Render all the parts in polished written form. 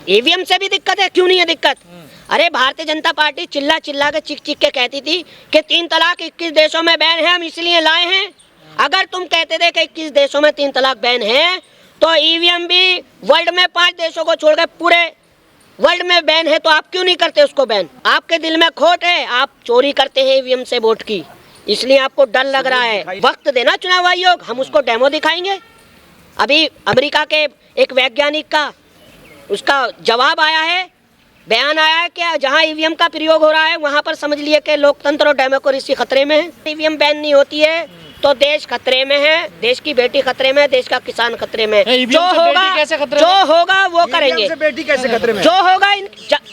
EVM से भी दिक्कत है, क्यों नहीं है दिक्कत? अरे भारतीय जनता पार्टी चिल्ला चिल्ला के चिक चिक के कहती थी कि 3 तलाक 21 देशों में बैन है, हम इसलिए लाए हैं। अगर तुम कहते थे कि 21 देशों में 3 तलाक बैन है, तो ईवीएम भी वर्ल्ड में 5 देशों को छोड़कर पूरे वर्ल्ड में बैन है, तो आप क्यों नहीं करते उसको बैन? आपके दिल में खोट है, आप चोरी करते हैं ईवीएम से वोट की, इसलिए आपको डर लग रहा है। वक्त देना चुनाव आयोग, हम उसको डेमो दिखाएंगे। अभी अमेरिका के एक वैज्ञानिक का उसका जवाब आया है, बयान आया है कि जहां ईवीएम का प्रयोग हो रहा है वहां पर समझ लिए कि लोकतंत्र और डेमोक्रेसी खतरे में है। ईवीएम बैन नहीं होती है तो देश खतरे में है, देश की बेटी खतरे में है, देश का किसान खतरे में है। जो होगा वो करेंगे। बेटी कैसे खतरे में? जो होगा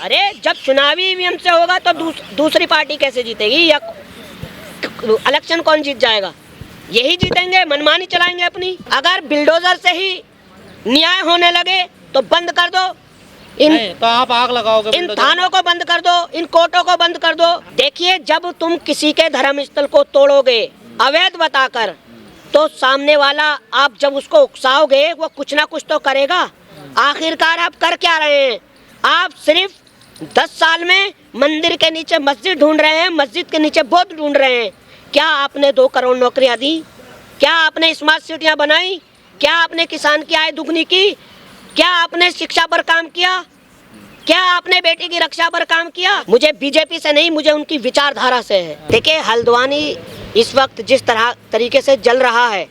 अरे जब चुनावी ईवीएम से होगा तो दूसरी पार्टी कैसे जीतेगी, या इलेक्शन कौन जीत जाएगा? यही जीतेंगे, मनमानी चलाएंगे अपनी। अगर बिल्डोजर से ही न्याय होने लगे तो बंद कर दो, तो आप आग लगाओगे? इन थानों को बंद कर दो, इन कोर्टों को बंद कर दो। देखिए, जब तुम किसी के धर्म स्थल को तोड़ोगे अवैध बताकर, तो सामने वाला आप जब उसको उकसाओगे वो कुछ ना कुछ तो करेगा। आखिरकार आप कर क्या रहे हैं? आप सिर्फ 10 साल में मंदिर के नीचे मस्जिद ढूंढ रहे हैं, मस्जिद के नीचे बुद्ध ढूंढ रहे हैं। क्या आपने 2 करोड़ नौकरियां दी? क्या आपने स्मार्ट सिटियां बनाई? क्या आपने किसान की आय दुगनी की? क्या आपने शिक्षा पर काम किया? क्या आपने बेटी की रक्षा पर काम किया? मुझे बीजेपी से नहीं, मुझे उनकी विचारधारा से है। देखिए, हल्द्वानी इस वक्त जिस तरीके से जल रहा है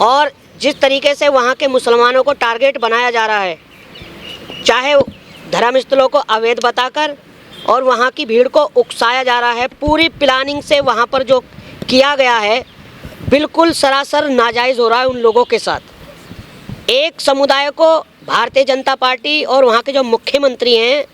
और जिस तरीके से वहाँ के मुसलमानों को टारगेट बनाया जा रहा है, चाहे धर्मस्थलों को अवैध बताकर और वहाँ की भीड़ को उकसाया जा रहा है, पूरी प्लानिंग से वहाँ पर जो किया गया है बिल्कुल सरासर नाजायज़ हो रहा है उन लोगों के साथ। एक समुदाय को भारतीय जनता पार्टी और वहाँ के जो मुख्यमंत्री हैं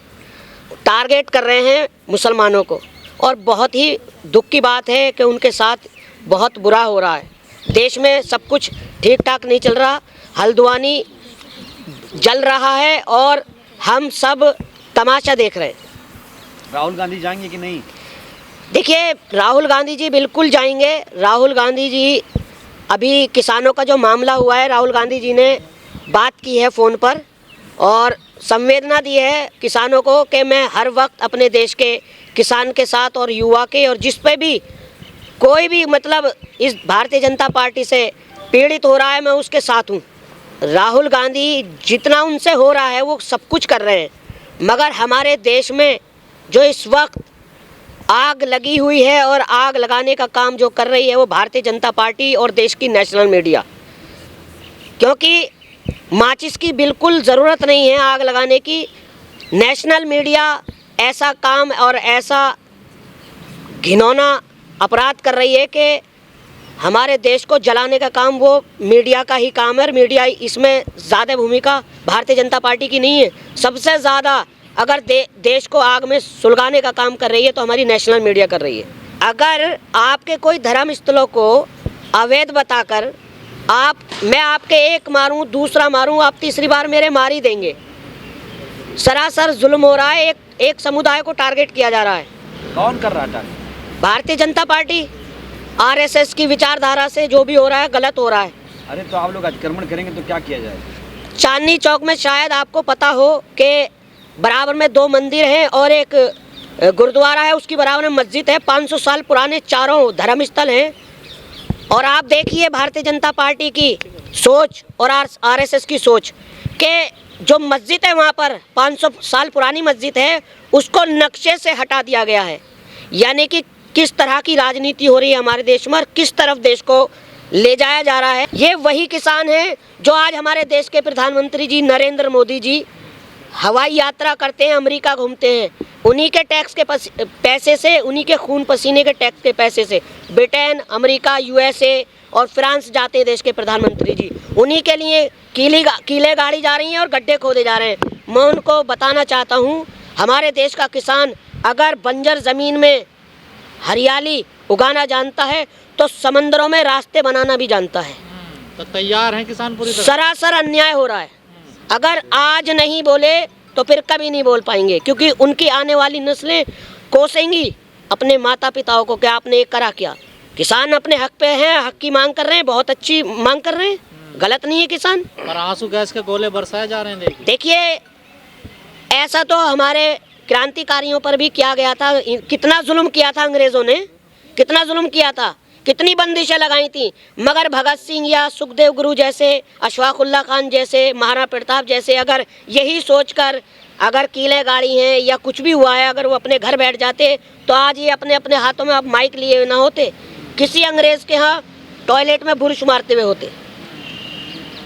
टारगेट कर रहे हैं मुसलमानों को, और बहुत ही दुख की बात है कि उनके साथ बहुत बुरा हो रहा है। देश में सब कुछ ठीक ठाक नहीं चल रहा, हल्द्वानी जल रहा है और हम सब तमाशा देख रहे हैं। राहुल गांधी जाएंगे कि नहीं? देखिए, राहुल गांधी जी बिल्कुल जाएंगे। राहुल गांधी जी, अभी किसानों का जो मामला हुआ है, राहुल गांधी जी ने बात की है फ़ोन पर और संवेदना दी है किसानों को कि मैं हर वक्त अपने देश के किसान के साथ और युवा के, और जिस पे भी कोई भी मतलब इस भारतीय जनता पार्टी से पीड़ित हो रहा है, मैं उसके साथ हूँ। राहुल गांधी जितना उनसे हो रहा है वो सब कुछ कर रहे हैं, मगर हमारे देश में जो इस वक्त आग लगी हुई है और आग लगाने का काम जो कर रही है वो भारतीय जनता पार्टी और देश की नेशनल मीडिया, क्योंकि माचिस की बिल्कुल ज़रूरत नहीं है आग लगाने की। नेशनल मीडिया ऐसा काम और ऐसा घिनौना अपराध कर रही है कि हमारे देश को जलाने का काम वो मीडिया का ही काम है। मीडिया इसमें ज़्यादा भूमिका भारतीय जनता पार्टी की नहीं है। सबसे ज़्यादा अगर देश को आग में सुलगाने का काम कर रही है तो हमारी नेशनल मीडिया कर रही है। अगर आपके कोई धर्म स्थलों को अवैध बताकर मैं आपके एक मारूं, दूसरा मारूं, आप तीसरी बार मेरे मार ही देंगे। सरासर जुल्म हो रहा है, एक समुदाय को टारगेट किया जा रहा है। कौन कर रहा है target? Bharatiya Janata party, RSS की विचारधारा से जो भी हो रहा है गलत हो रहा है। अरे तो आप लोग अतिक्रमण करेंगे तो क्या किया जाए? चांदनी चौक में शायद आपको पता हो कि बराबर में 2 मंदिर हैं और एक गुरुद्वारा है, उसकी बराबर में मस्जिद है। 500 साल पुराने चारों धर्मस्थल हैं। और आप देखिए भारतीय जनता पार्टी की सोच और आरएसएस की सोच कि जो मस्जिद है वहाँ पर 500 साल पुरानी मस्जिद है, उसको नक्शे से हटा दिया गया है। यानी कि किस तरह की राजनीति हो रही है हमारे देश में और किस तरफ देश को ले जाया जा रहा है। ये वही किसान हैं जो आज हमारे देश के प्रधानमंत्री जी नरेंद्र मोदी जी हवाई यात्रा करते हैं, अमेरिका घूमते हैं, उन्हीं के टैक्स के पैसे से, उन्हीं के खून पसीने के टैक्स के पैसे से ब्रिटेन, अमेरिका, यूएसए और फ्रांस जाते हैं देश के प्रधानमंत्री जी। उन्हीं के लिए कीले गाड़ी जा रही हैं और गड्ढे खोदे जा रहे हैं। मैं उनको बताना चाहता हूँ, हमारे देश का किसान अगर बंजर ज़मीन में हरियाली उगाना जानता है तो समंदरों में रास्ते बनाना भी जानता है। तो तैयार हैं किसान पूरी तरह। सरासर अन्याय हो रहा है। अगर आज नहीं बोले तो फिर कभी नहीं बोल पाएंगे, क्योंकि उनकी आने वाली नस्लें कोसेंगी अपने माता पिताओं को कि आपने ये करा क्या। किसान अपने हक पे हैं, हक की मांग कर रहे हैं, बहुत अच्छी मांग कर रहे हैं, गलत नहीं है किसान। पर आंसू गैस के गोले बरसाए जा रहे हैं। देखिए, ऐसा तो हमारे क्रांतिकारियों पर भी किया गया था। कितना जुल्म किया था अंग्रेजों ने, कितना जुल्म किया था, कितनी बंदिशें लगाई थी, मगर भगत सिंह या सुखदेव गुरु जैसे, अशफाकुल्ला खान जैसे, महाराणा प्रताप जैसे अगर यही सोचकर अगर कीले गाड़ी हैं या कुछ भी हुआ है, अगर वो अपने घर बैठ जाते तो आज ये अपने अपने हाथों में अब माइक लिए ना होते, किसी अंग्रेज के यहाँ टॉयलेट में बुरुश मारते हुए होते।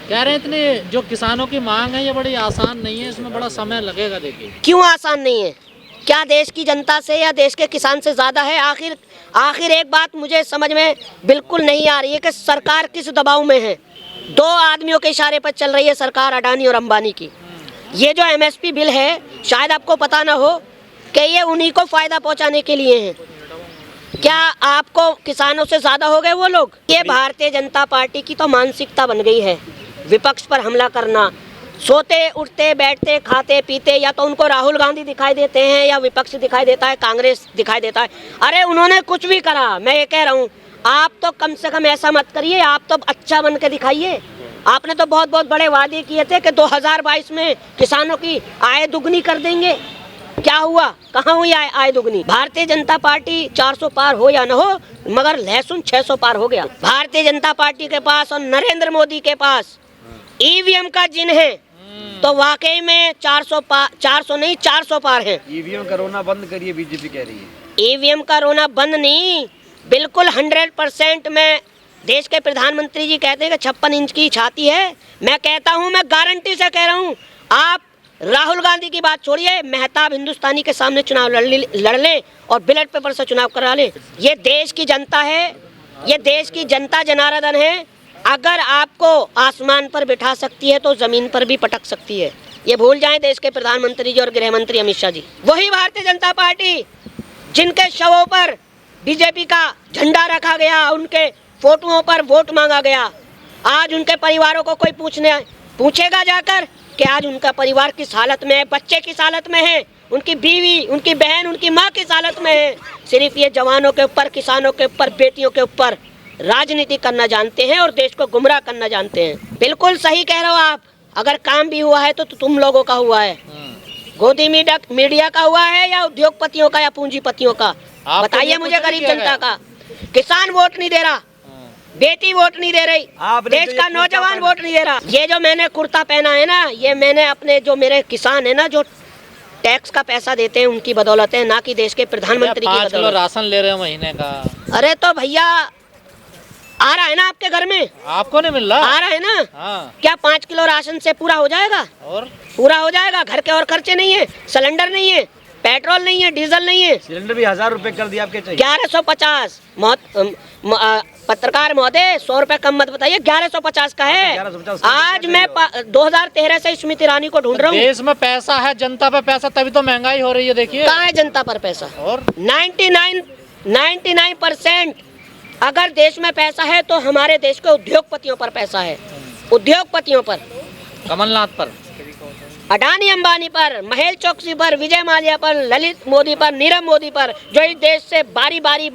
कह रहे हैं इतने जो किसानों की मांग है ये बड़ी आसान नहीं है, इसमें बड़ा समय लगेगा। देखिए क्यों आसान नहीं है? क्या देश की जनता से या देश के किसान से ज़्यादा है? आखिर एक बात मुझे समझ में बिल्कुल नहीं आ रही है कि सरकार किस दबाव में है। दो आदमियों के इशारे पर चल रही है सरकार, अडानी और अंबानी की। ये जो एमएसपी बिल है, शायद आपको पता ना हो कि ये उन्हीं को फ़ायदा पहुंचाने के लिए है। क्या आपको किसानों से ज़्यादा हो गए वो लोग? ये भारतीय जनता पार्टी की तो मानसिकता बन गई है, विपक्ष पर हमला करना। सोते उठते बैठते खाते पीते या तो उनको राहुल गांधी दिखाई देते हैं या विपक्ष दिखाई देता है, कांग्रेस दिखाई देता है। अरे उन्होंने कुछ भी करा, मैं ये कह रहा हूँ आप तो कम से कम ऐसा मत करिए, आप तो अच्छा बन के दिखाइए। आपने तो बहुत बहुत बड़े वादे किए थे कि 2022 में किसानों की आय दुगनी कर देंगे। क्या हुआ? कहाँ हुई आय दुगनी? भारतीय जनता पार्टी 400 पार हो या न हो, मगर लहसुन 600 पार हो गया। भारतीय जनता पार्टी के पास और नरेंद्र मोदी के पास ईवीएम का जिन है तो वाकई में 400 नहीं 400 पार है। ईवीएम का रोना बंद करिए, बीजेपी कह रही है। ईवीएम का रोना बंद नहीं, बिल्कुल 100% में देश के प्रधानमंत्री जी कहते हैं कि 56 इंच की छाती है। मैं कहता हूं, मैं गारंटी से कह रहा हूं, आप राहुल गांधी की बात छोड़िए, मेहताब हिंदुस्तानी के सामने चुनाव लड़ लें और बैलेट पेपर से चुनाव करा लें। ये देश की जनता है, ये देश की जनता जनार्दन है। अगर आपको आसमान पर बिठा सकती है तो जमीन पर भी पटक सकती है। ये भूल जाएं देश के प्रधानमंत्री जी और गृह मंत्री अमित शाह जी। वही भारतीय जनता पार्टी जिनके शवों पर बीजेपी का झंडा रखा गया, उनके फोटोओं पर वोट मांगा गया, आज उनके परिवारों को कोई पूछेगा जाकर कि आज उनका परिवार किस हालत में है, बच्चे किस हालत में है, उनकी बीवी, उनकी बहन, उनकी माँ किस हालत में है। सिर्फ ये जवानों के ऊपर, किसानों के ऊपर, बेटियों के ऊपर राजनीति करना जानते हैं और देश को गुमराह करना जानते हैं। बिल्कुल सही कह रहे हो आप। अगर काम भी हुआ है तो तुम लोगों का हुआ है, गोदी मीडिया का हुआ है या उद्योगपतियों का या पूंजीपतियों का? बताइए मुझे, गरीब जनता का। किसान वोट नहीं दे रहा, बेटी वोट नहीं दे रही, देश का नौजवान वोट नहीं दे रहा। ये जो मैंने कुर्ता पहना है ना, ये मैंने अपने जो मेरे किसान है ना, जो टैक्स का पैसा देते हैं उनकी बदौलत है, ना कि देश के प्रधानमंत्री की 5 किलो राशन ले रहे हो महीने का। अरे तो भैया आ रहा है ना आपके घर में? आपको नहीं मिल रहा? आ रहा है ना। हाँ। क्या 5 किलो राशन से पूरा हो जाएगा? और पूरा हो जाएगा। घर के और खर्चे नहीं है, सिलेंडर नहीं है, पेट्रोल नहीं है, डीजल नहीं है। सिलेंडर भी 1000 रुपए कर दिया आपके चाहिए। 1150। पत्रकार महोदय 100 रुपए कम मत बताइए, 1150 का है। 1150 आज मैं 2013 से स्मृति ईरानी को ढूंढ रहा हूँ। देश में पैसा है, जनता पे पैसा, तभी तो महंगाई हो रही है। देखिए कहाँ है जनता पर पैसा? और 99% अगर देश में पैसा है तो हमारे देश के उद्योगपतियों पर पैसा है। उद्योगपतियों पर, कमलनाथ पर, अडानी अंबानी पर, महेश चोकसी पर, विजय माल्या पर, ललित मोदी पर, नीरव मोदी पर, जो इस देश से बारी बारी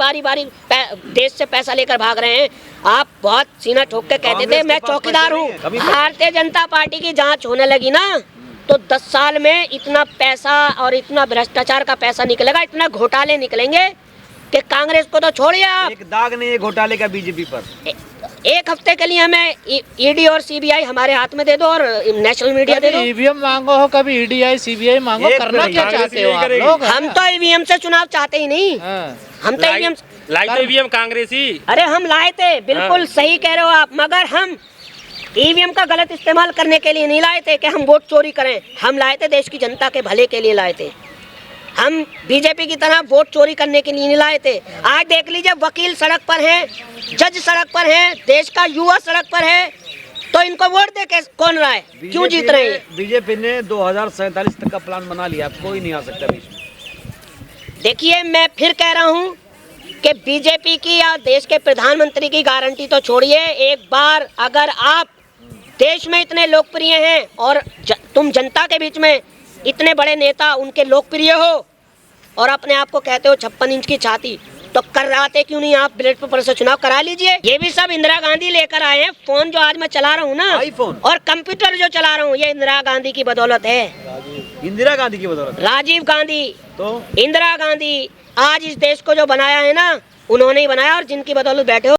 देश से पैसा लेकर भाग रहे हैं। आप बहुत सीना ठोक के कहते थे मैं चौकीदार हूँ। भारतीय जनता पार्टी की जांच होने लगी ना तो 10 साल में इतना पैसा और इतना भ्रष्टाचार का पैसा निकलेगा, इतना घोटाले निकलेंगे कि कांग्रेस को तो छोड़िए आप। एक दाग नहीं है घोटाले का बीजेपी पर। एक हफ्ते के लिए हमें ईडी और सीबीआई हमारे हाथ में दे दो और नेशनल मीडिया दे दो। ईवीएम मांगो हो, कभी ईडीआई सीबीआई मांगो, करना क्या चाहते हो आप लोग? हम तो ईवीएम से चुनाव चाहते ही नहीं। हम तो ईवीएम लाए ईवीएम कांग्रेस ही। अरे हम लाए थे, बिल्कुल सही कह रहे हो आप, मगर हम ईवीएम का गलत इस्तेमाल करने के लिए नहीं लाए थे कि हम वोट चोरी करें। हम लाए थे देश की जनता के भले के लिए लाए थे। हम बीजेपी की तरह वोट चोरी करने के लिए नहीं लाए थे। आज देख लीजिए, वकील सड़क पर हैं, जज सड़क पर हैं, देश का युवा सड़क पर है, तो इनको वोट दे के कौन रहा है? क्यों जीत रहे हैं? बीजेपी ने 2047 तक का प्लान बना लिया, कोई नहीं आ सकता बीच में। देखिए, मैं फिर कह रहा हूँ कि बीजेपी की या देश के प्रधानमंत्री की गारंटी तो छोड़िए, एक बार अगर आप देश में इतने लोकप्रिय हैं और तुम जनता के बीच में इतने बड़े नेता उनके लोकप्रिय हो और अपने आप को कहते हो 56 इंच की छाती, तो कराते क्यों नहीं आप? ब्लेड पेपर से चुनाव करा लीजिए। ये भी सब इंदिरा गांधी लेकर आए हैं। फोन जो आज मैं चला रहा हूँ ना, आईफोन और कंप्यूटर जो चला रहा हूँ, ये इंदिरा गांधी की बदौलत है। इंदिरा गांधी की बदौलत। राजीव गांधी, तो इंदिरा गांधी, आज इस देश को जो बनाया है ना, उन्होंने ही बनाया। और जिनकी बदौलत बैठे हो